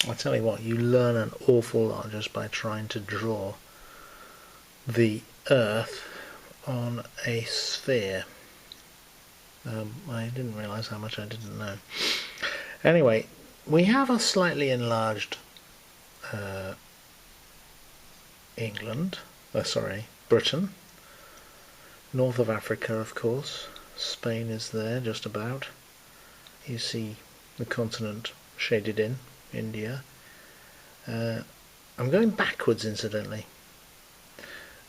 I tell you what, you learn an awful lot just by trying to draw the Earth on a sphere. I didn't realise how much I didn't know. Anyway, we have a slightly enlarged Britain. North of Africa, of course. Spain is there, just about. You see the continent shaded in, India. I'm going backwards, incidentally.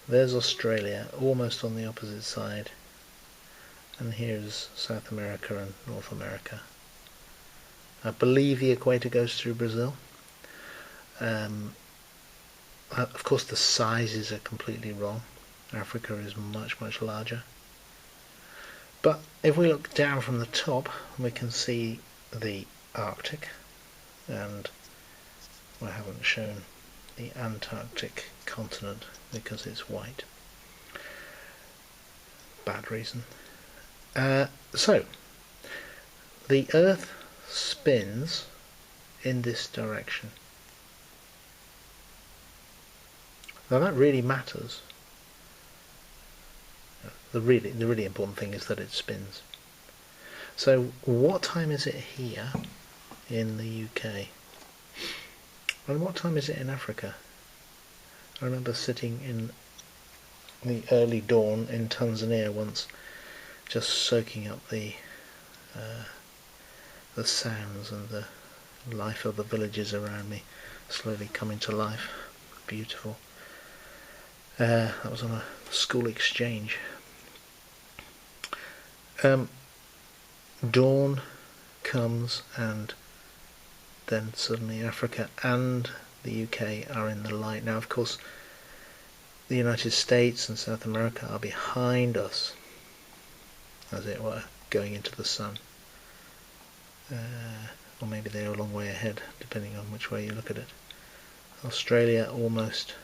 There's Australia, almost on the opposite side. And here's South America and North America. I believe the equator goes through Brazil. Of course, the sizes are completely wrong. Africa is much, much larger. But if we look down from the top, we can see the Arctic, and I haven't shown the Antarctic continent because it's white. Bad reason. So, the Earth spins in this direction. Now that really matters. The really important thing is that it spins. So what time is it here in the UK? And what time is it in Africa? I remember sitting in the early dawn in Tanzania once, just soaking up the sounds and the life of the villages around me, slowly coming to life. Beautiful. That was on a school exchange. Dawn comes, and then suddenly Africa and the UK are in the light. Now, of course, the United States and South America are behind us, as it were, going into the sun. Or maybe they're a long way ahead, depending on which way you look at it. Australia almost.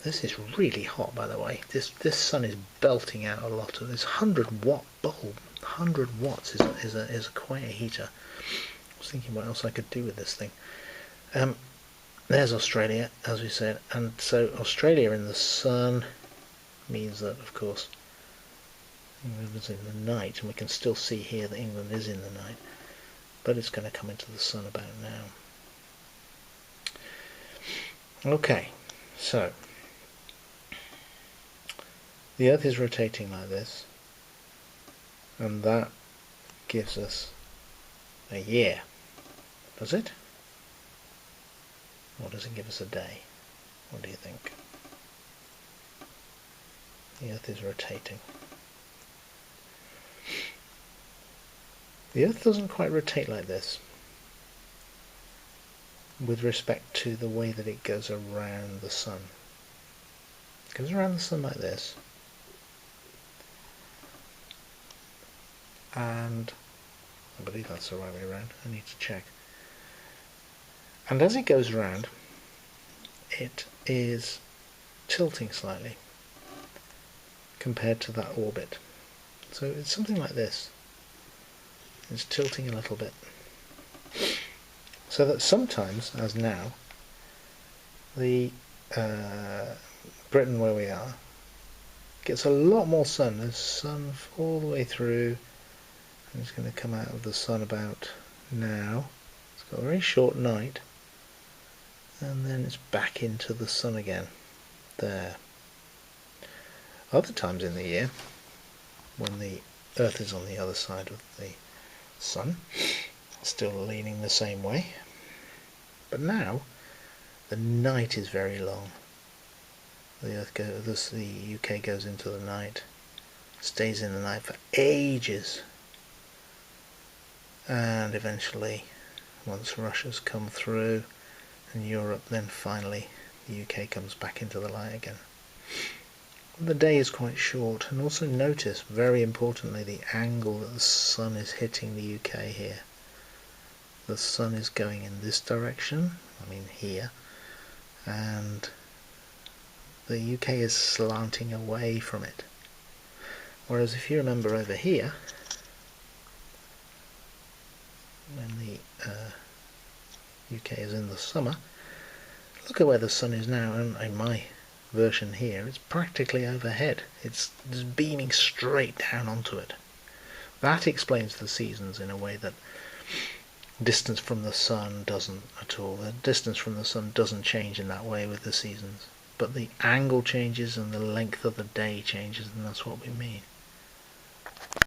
This is really hot, by the way. This sun is belting out a lot of this 100-watt bulb. 100 watts is quite a heater. I was thinking what else I could do with this thing. There's Australia, as we said, and so Australia in the sun means that, of course, England is in the night, and we can still see here that England is in the night, but it's going to come into the sun about now. Okay, so the Earth is rotating like this, and that gives us a year. Does it? Or does it give us a day? What do you think? The Earth is rotating. The Earth doesn't quite rotate like this with respect to the way that it goes around the sun. It goes around the sun like this, and I believe that's the right way around. I need to check. And as it goes around, it is tilting slightly compared to that orbit. So it's something like this. It's tilting a little bit. So that sometimes, as now, the Britain where we are gets a lot more sun. There's sun all the way through, and it's going to come out of the sun about now. It's got a very short night, and then it's back into the sun again. There. Other times in the year, when the Earth is on the other side of the sun, still leaning the same way, but now the night is very long. The UK goes into the night, stays in the night for ages, and eventually, once Russia's come through and Europe, then finally the UK comes back into the light again. The day is quite short, and also notice, very importantly, the angle that the sun is hitting the UK here. The sun is going in this direction, I mean here, and the UK is slanting away from it. Whereas if you remember over here, when the the UK is in the summer. Look at where the sun is now, and in my version here, it's practically overhead. It's just beaming straight down onto it. That explains the seasons in a way that distance from the sun doesn't at all. The distance from the sun doesn't change in that way with the seasons, but the angle changes and the length of the day changes, and that's what we mean.